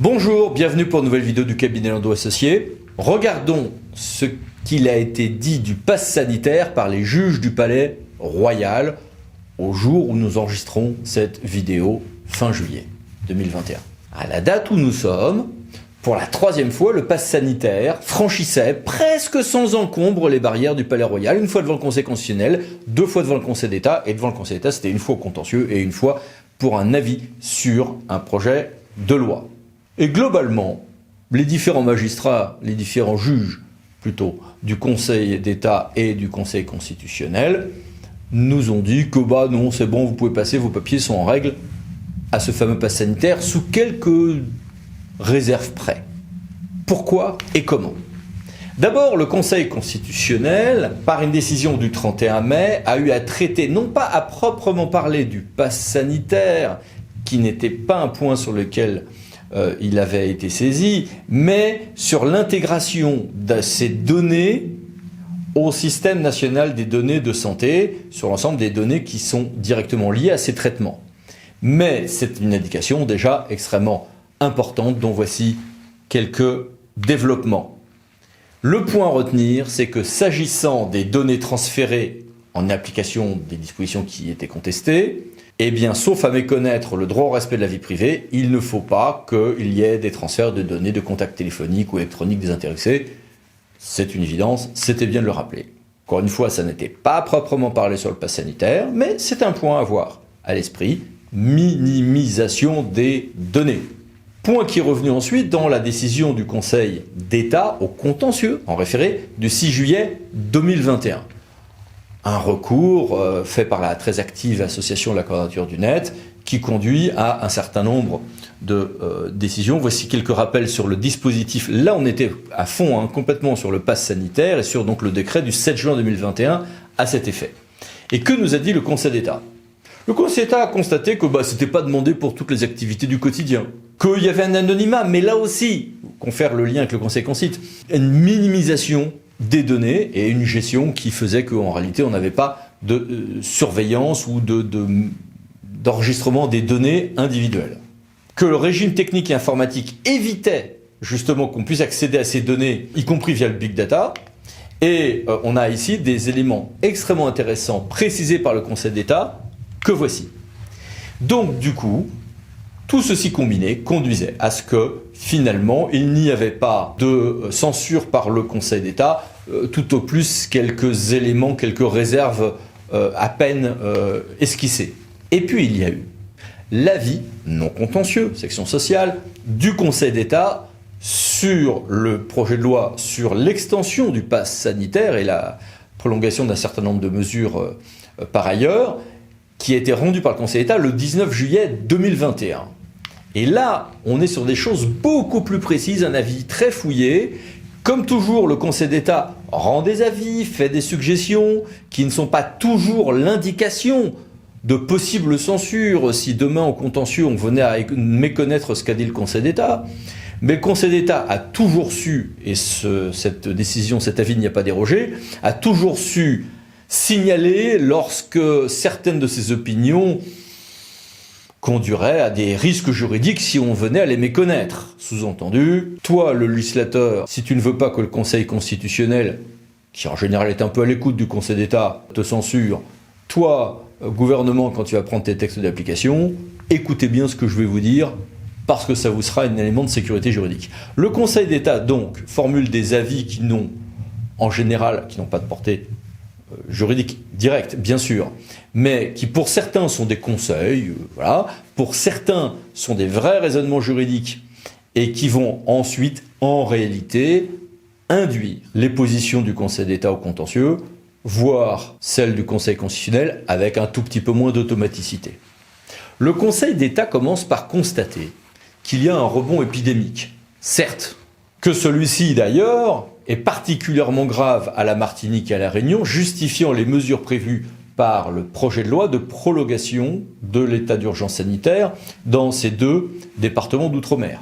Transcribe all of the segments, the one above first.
Bonjour, bienvenue pour une nouvelle vidéo du cabinet Landau Associés. Regardons ce qu'il a été dit du pass sanitaire par les juges du Palais Royal au jour où nous enregistrons cette vidéo fin juillet 2021. À la date où nous sommes, pour la troisième fois, le pass sanitaire franchissait presque sans encombre les barrières du Palais Royal, une fois devant le Conseil constitutionnel, deux fois devant le Conseil d'État, et devant le Conseil d'État, c'était une fois au contentieux et une fois pour un avis sur un projet de loi. Et globalement, les différents magistrats, les différents juges plutôt, du Conseil d'État et du Conseil constitutionnel nous ont dit que non, c'est bon, vous pouvez passer, vos papiers sont en règle à ce fameux pass sanitaire sous quelques réserves près. Pourquoi et comment? D'abord, le Conseil constitutionnel, par une décision du 31 mai, a eu à traiter, non pas à proprement parler du pass sanitaire, qui n'était pas un point sur lequel il avait été saisi, mais sur l'intégration de ces données au système national des données de santé, sur l'ensemble des données qui sont directement liées à ces traitements. Mais c'est une indication déjà extrêmement importante, dont voici quelques développements. Le point à retenir, c'est que s'agissant des données transférées en application des dispositions qui étaient contestées, eh bien, sauf à méconnaître le droit au respect de la vie privée, il ne faut pas qu'il y ait des transferts de données de contacts téléphoniques ou électroniques des intéressés. C'est une évidence, c'était bien de le rappeler. Encore une fois, ça n'était pas proprement parlé sur le pass sanitaire, mais c'est un point à avoir à l'esprit, minimisation des données. Point qui est revenu ensuite dans la décision du Conseil d'État au contentieux, en référé, du 6 juillet 2021. Un recours fait par la très active association de la Quadrature du Net qui conduit à un certain nombre de décisions. Voici quelques rappels sur le dispositif. Là, on était à fond, complètement sur le pass sanitaire et sur donc le décret du 7 juin 2021 à cet effet. Et que nous a dit le Conseil d'État? Le Conseil d'État a constaté que ce n'était pas demandé pour toutes les activités du quotidien, qu'il y avait un anonymat, mais là aussi, qu'on fait le lien avec le Conseil concite, une minimisation des données et une gestion qui faisait qu'en réalité on n'avait pas de surveillance ou d'enregistrement des données individuelles. Que le régime technique et informatique évitait justement qu'on puisse accéder à ces données, y compris via le big data. Et on a ici des éléments extrêmement intéressants précisés par le Conseil d'État que voici. Donc du coup, tout ceci combiné conduisait à ce que, finalement, il n'y avait pas de censure par le Conseil d'État, tout au plus quelques éléments, quelques réserves à peine esquissées. Et puis il y a eu l'avis non contentieux, section sociale, du Conseil d'État sur le projet de loi sur l'extension du pass sanitaire et la prolongation d'un certain nombre de mesures par ailleurs, qui a été rendu par le Conseil d'État le 19 juillet 2021. Et là, on est sur des choses beaucoup plus précises, un avis très fouillé. Comme toujours, le Conseil d'État rend des avis, fait des suggestions qui ne sont pas toujours l'indication de possibles censures si demain au contentieux on venait à méconnaître ce qu'a dit le Conseil d'État. Mais le Conseil d'État a toujours su, et cette décision, cet avis n'y a pas dérogé, a toujours su signaler lorsque certaines de ses opinions conduirait à des risques juridiques si on venait à les méconnaître. Sous-entendu, toi, le législateur, si tu ne veux pas que le Conseil constitutionnel, qui en général est un peu à l'écoute du Conseil d'État, te censure, toi, gouvernement, quand tu vas prendre tes textes d'application, écoutez bien ce que je vais vous dire, parce que ça vous sera un élément de sécurité juridique. Le Conseil d'État, donc, formule des avis qui n'ont, en général, qui n'ont pas de portée juridique directe, bien sûr, mais qui pour certains sont des conseils, voilà, pour certains sont des vrais raisonnements juridiques et qui vont ensuite, en réalité, induire les positions du Conseil d'État au contentieux, voire celles du Conseil constitutionnel avec un tout petit peu moins d'automaticité. Le Conseil d'État commence par constater qu'il y a un rebond épidémique. Certes, que celui-ci d'ailleurs est particulièrement grave à la Martinique et à la Réunion, justifiant les mesures prévues par le projet de loi de prolongation de l'état d'urgence sanitaire dans ces deux départements d'outre-mer.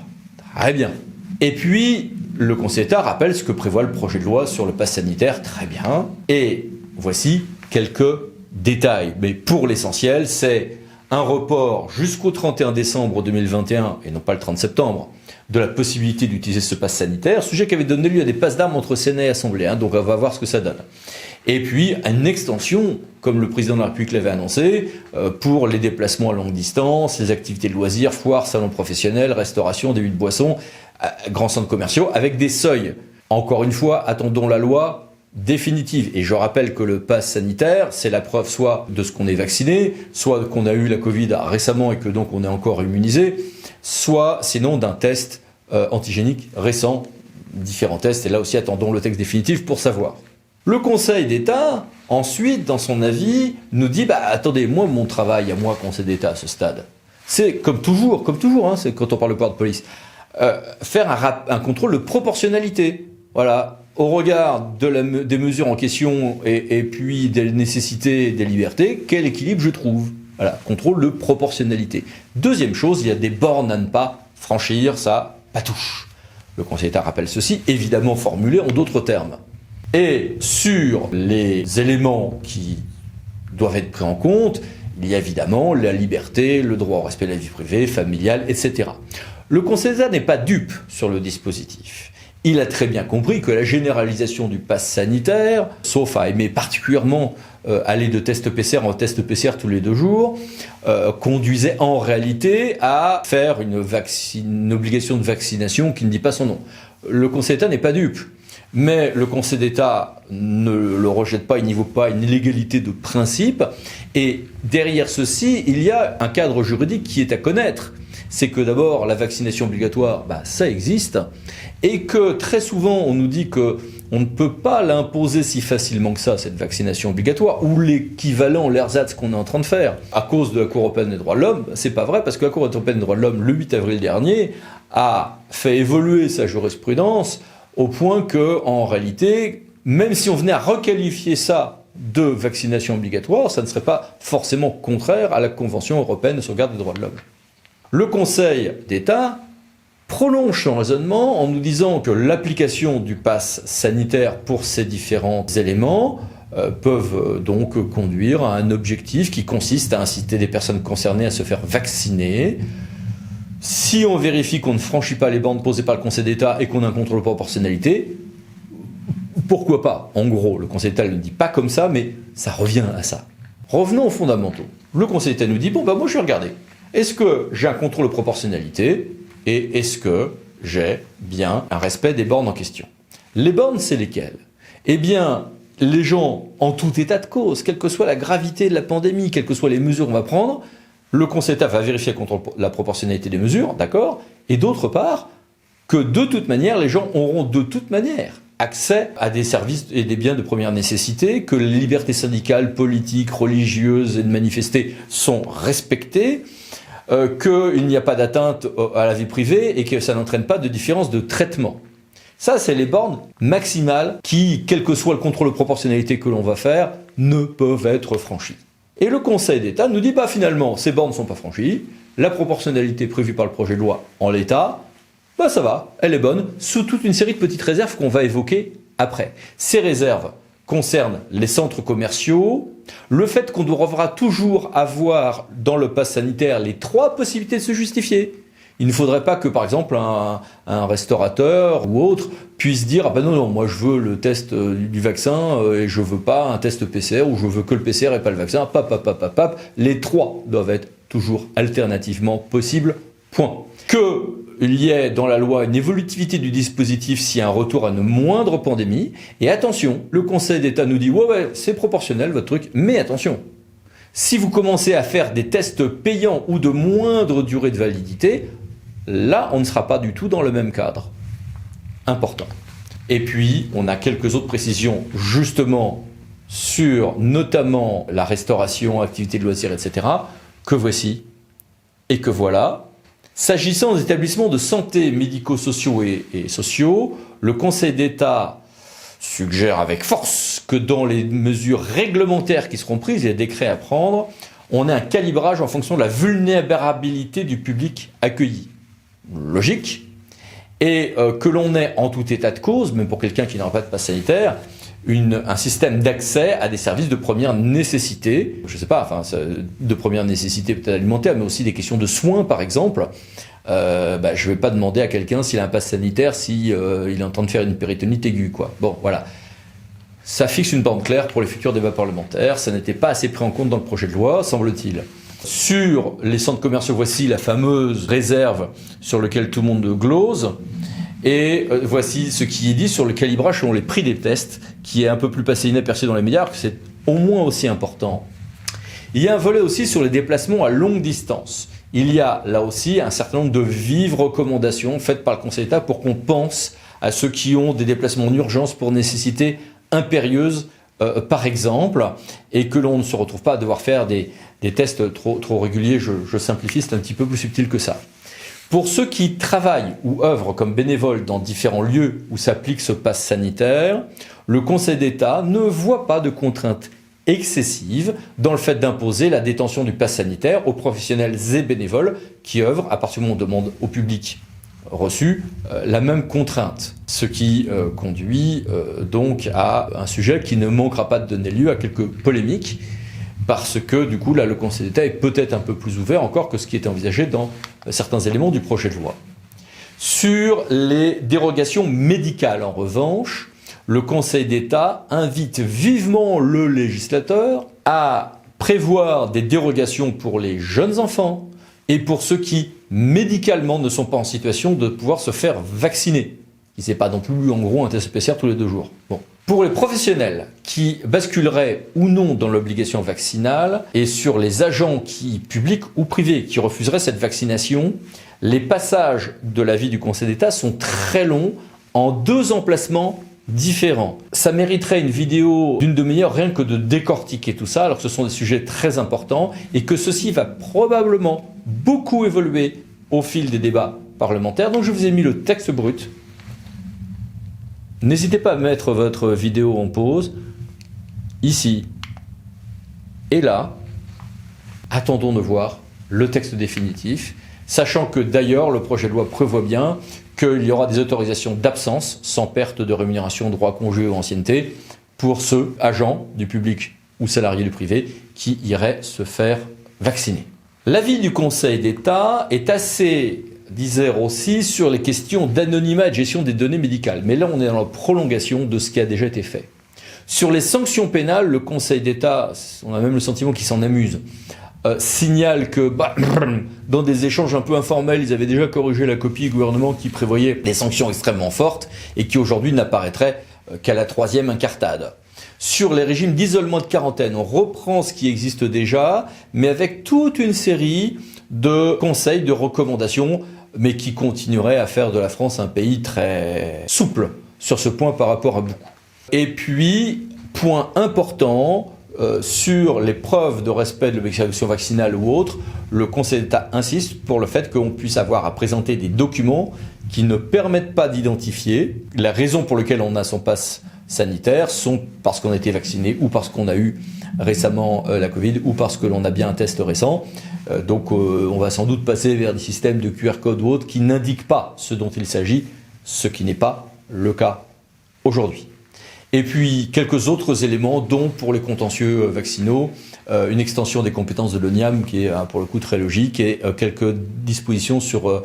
Très bien. Et puis, le Conseil d'État rappelle ce que prévoit le projet de loi sur le pass sanitaire. Très bien. Et voici quelques détails. Mais pour l'essentiel, c'est un report jusqu'au 31 décembre 2021, et non pas le 30 septembre, de la possibilité d'utiliser ce pass sanitaire, sujet qui avait donné lieu à des passes d'armes entre Sénat et Assemblée, donc on va voir ce que ça donne. Et puis une extension, comme le président de la République l'avait annoncé, pour les déplacements à longue distance, les activités de loisirs, foires, salons professionnels, restauration, débit de boissons, grands centres commerciaux, avec des seuils. Encore une fois, attendons la loi définitive. Et je rappelle que le pass sanitaire, c'est la preuve soit de ce qu'on est vacciné, soit qu'on a eu la Covid récemment et que donc on est encore immunisé, soit sinon d'un test antigénique récent, différents tests. Et là aussi, attendons le texte définitif pour savoir. Le Conseil d'État, ensuite, dans son avis, nous dit attendez, moi, mon travail à moi, Conseil d'État, à ce stade, c'est comme toujours, c'est quand on parle de pouvoir de police, faire un contrôle de proportionnalité. Voilà, au regard des mesures en question et puis des nécessités et des libertés, quel équilibre je trouve. Voilà, contrôle de proportionnalité. Deuxième chose, il y a des bornes à ne pas franchir, ça, pas touche. Le Conseil d'État rappelle ceci, évidemment formulé en d'autres termes. Et sur les éléments qui doivent être pris en compte, il y a évidemment la liberté, le droit au respect de la vie privée, familiale, etc. Le Conseil d'État n'est pas dupe sur le dispositif. Il a très bien compris que la généralisation du pass sanitaire, sauf à aimer particulièrement aller de test PCR en test PCR tous les 2 jours, conduisait en réalité à faire une obligation de vaccination qui ne dit pas son nom. Le Conseil d'État n'est pas dupe. Mais le Conseil d'État ne le rejette pas, il n'y voit pas une illégalité de principe. Et derrière ceci, il y a un cadre juridique qui est à connaître. C'est que d'abord, la vaccination obligatoire, ça existe. Et que très souvent, on nous dit qu'on ne peut pas l'imposer si facilement que ça, cette vaccination obligatoire, ou l'équivalent, l'ersatz qu'on est en train de faire, à cause de la Cour européenne des droits de l'homme. C'est pas vrai, parce que la Cour européenne des droits de l'homme, le 8 avril dernier, a fait évoluer sa jurisprudence au point que, en réalité, même si on venait à requalifier ça de vaccination obligatoire, ça ne serait pas forcément contraire à la Convention européenne de sauvegarde des droits de l'homme. Le Conseil d'État prolonge son raisonnement en nous disant que l'application du pass sanitaire pour ces différents éléments peuvent donc conduire à un objectif qui consiste à inciter les personnes concernées à se faire vacciner. Si on vérifie qu'on ne franchit pas les bornes posées par le Conseil d'État et qu'on a un contrôle de proportionnalité, pourquoi pas? En gros, le Conseil d'État ne le dit pas comme ça, mais ça revient à ça. Revenons aux fondamentaux. Le Conseil d'État nous dit, moi je vais regarder. Est-ce que j'ai un contrôle de proportionnalité et est-ce que j'ai bien un respect des bornes en question? Les bornes, c'est lesquelles? Eh bien, les gens, en tout état de cause, quelle que soit la gravité de la pandémie, quelles que soient les mesures qu'on va prendre, le Conseil d'État va vérifier contre la proportionnalité des mesures, d'accord? Et d'autre part, que de toute manière, les gens auront de toute manière accès à des services et des biens de première nécessité, que les libertés syndicales, politiques, religieuses et de manifester sont respectées, qu'il n'y a pas d'atteinte à la vie privée et que ça n'entraîne pas de différence de traitement. Ça, c'est les bornes maximales qui, quel que soit le contrôle de proportionnalité que l'on va faire, ne peuvent être franchies. Et le Conseil d'État nous dit, finalement, ces bornes ne sont pas franchies, la proportionnalité prévue par le projet de loi en l'état, ça va, elle est bonne, sous toute une série de petites réserves qu'on va évoquer après. Ces réserves concernent les centres commerciaux, le fait qu'on devra toujours avoir dans le pass sanitaire les 3 possibilités de se justifier. Il ne faudrait pas que, par exemple, un restaurateur ou autre puisse dire « non, moi je veux le test du vaccin et je veux pas un test PCR ou je veux que le PCR et pas le vaccin. » Les 3 doivent être toujours alternativement possibles, point. Qu'il y ait dans la loi une évolutivité du dispositif s'il y a un retour à une moindre pandémie. Et attention, le Conseil d'État nous dit « ouais, c'est proportionnel votre truc, mais attention ». Si vous commencez à faire des tests payants ou de moindre durée de validité, là, on ne sera pas du tout dans le même cadre. Important. Et puis, on a quelques autres précisions, justement, sur notamment la restauration, activités de loisirs, etc., que voici et que voilà. S'agissant des établissements de santé médico-sociaux et sociaux, le Conseil d'État suggère avec force que dans les mesures réglementaires qui seront prises et les décrets à prendre, on ait un calibrage en fonction de la vulnérabilité du public accueilli. Logique. Et que l'on ait en tout état de cause, même pour quelqu'un qui n'aura pas de passe sanitaire, un système d'accès à des services de première nécessité, je sais pas, enfin, de première nécessité peut-être alimentaire, mais aussi des questions de soins par exemple. Je vais pas demander à quelqu'un s'il a un pass sanitaire, si il est en train de faire une péritonite aiguë, quoi. Bon, voilà. Ça fixe une bande claire pour les futurs débats parlementaires. Ça n'était pas assez pris en compte dans le projet de loi, semble-t-il. Sur les centres commerciaux, voici la fameuse réserve sur laquelle tout le monde glose. Et voici ce qui est dit sur le calibrage selon les prix des tests, qui est un peu plus passé inaperçu dans les médias, que c'est au moins aussi important. Il y a un volet aussi sur les déplacements à longue distance. Il y a là aussi un certain nombre de vives recommandations faites par le Conseil d'État pour qu'on pense à ceux qui ont des déplacements en urgence pour nécessité impérieuse, par exemple, et que l'on ne se retrouve pas à devoir faire des tests trop réguliers. Je simplifie, c'est un petit peu plus subtil que ça. Pour ceux qui travaillent ou œuvrent comme bénévoles dans différents lieux où s'applique ce pass sanitaire, le Conseil d'État ne voit pas de contraintes excessives dans le fait d'imposer la détention du pass sanitaire aux professionnels et bénévoles qui œuvrent à partir du moment où on demande au public reçu la même contrainte. Ce qui conduit donc à un sujet qui ne manquera pas de donner lieu à quelques polémiques, parce que du coup là le Conseil d'État est peut-être un peu plus ouvert encore que ce qui était envisagé dans certains éléments du projet de loi. Sur les dérogations médicales en revanche, le Conseil d'État invite vivement le législateur à prévoir des dérogations pour les jeunes enfants et pour ceux qui médicalement ne sont pas en situation de pouvoir se faire vacciner. Ce n'est pas non plus en gros un test PCR tous les 2 jours. Bon. Pour les professionnels qui basculeraient ou non dans l'obligation vaccinale et sur les agents publics ou privés qui refuseraient cette vaccination, les passages de l'avis du Conseil d'État sont très longs en 2 emplacements différents. Ça mériterait une vidéo d'une demi-heure rien que de décortiquer tout ça, alors que ce sont des sujets très importants et que ceci va probablement beaucoup évoluer au fil des débats parlementaires. Donc je vous ai mis le texte brut. N'hésitez pas à mettre votre vidéo en pause, ici et là. Attendons de voir le texte définitif, sachant que d'ailleurs le projet de loi prévoit bien qu'il y aura des autorisations d'absence sans perte de rémunération, droit, congé ou ancienneté pour ceux, agents du public ou salariés du privé, qui iraient se faire vacciner. L'avis du Conseil d'État est assez disert aussi sur les questions d'anonymat et de gestion des données médicales. Mais là, on est dans la prolongation de ce qui a déjà été fait. Sur les sanctions pénales, le Conseil d'État, on a même le sentiment qu'il s'en amuse, signale que dans des échanges un peu informels, ils avaient déjà corrigé la copie du gouvernement qui prévoyait des sanctions extrêmement fortes et qui aujourd'hui n'apparaîtraient qu'à la 3e incartade. Sur les régimes d'isolement et de quarantaine, on reprend ce qui existe déjà, mais avec toute une série de conseils, de recommandations, mais qui continuerait à faire de la France un pays très souple sur ce point par rapport à beaucoup. Et puis, point important, sur les preuves de respect de l'obligation vaccinale ou autre, le Conseil d'État insiste pour le fait qu'on puisse avoir à présenter des documents qui ne permettent pas d'identifier la raison pour laquelle on a son pass sanitaire, sont parce qu'on a été vacciné ou parce qu'on a eu récemment la Covid ou parce que l'on a bien un test récent. Donc on va sans doute passer vers des systèmes de QR code ou autres qui n'indiquent pas ce dont il s'agit, ce qui n'est pas le cas aujourd'hui. Et puis quelques autres éléments, dont pour les contentieux vaccinaux, une extension des compétences de l'ONIAM qui est pour le coup très logique, et quelques dispositions sur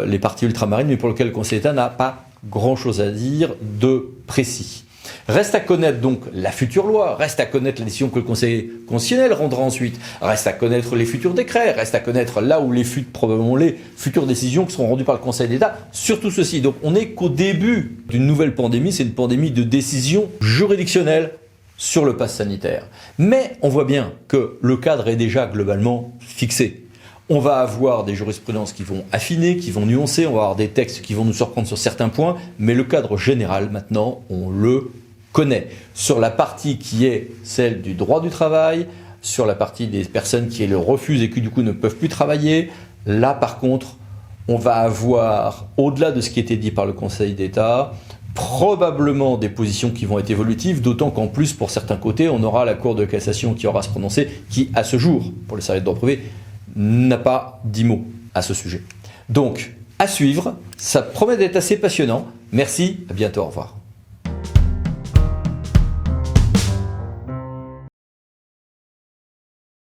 les parties ultramarines, mais pour lesquelles le Conseil d'État n'a pas grand-chose à dire de précis. Reste à connaître donc la future loi, reste à connaître la décision que le Conseil constitutionnel rendra ensuite, reste à connaître les futurs décrets, reste à connaître là où probablement les futures décisions qui seront rendues par le Conseil d'État sur tout ceci. Donc on n'est qu'au début d'une nouvelle pandémie, c'est une pandémie de décisions juridictionnelles sur le pass sanitaire. Mais on voit bien que le cadre est déjà globalement fixé. On va avoir des jurisprudences qui vont affiner, qui vont nuancer, on va avoir des textes qui vont nous surprendre sur certains points, mais le cadre général, maintenant, on le connaît. Sur la partie qui est celle du droit du travail, sur la partie des personnes qui le refusent et qui du coup ne peuvent plus travailler, là par contre, on va avoir, au-delà de ce qui était dit par le Conseil d'État, probablement des positions qui vont être évolutives, d'autant qu'en plus, pour certains côtés, on aura la Cour de cassation qui aura à se prononcer, qui, à ce jour, pour les services de droit privé, n'a pas dit mot à ce sujet. Donc, à suivre, ça promet d'être assez passionnant. Merci, à bientôt, au revoir.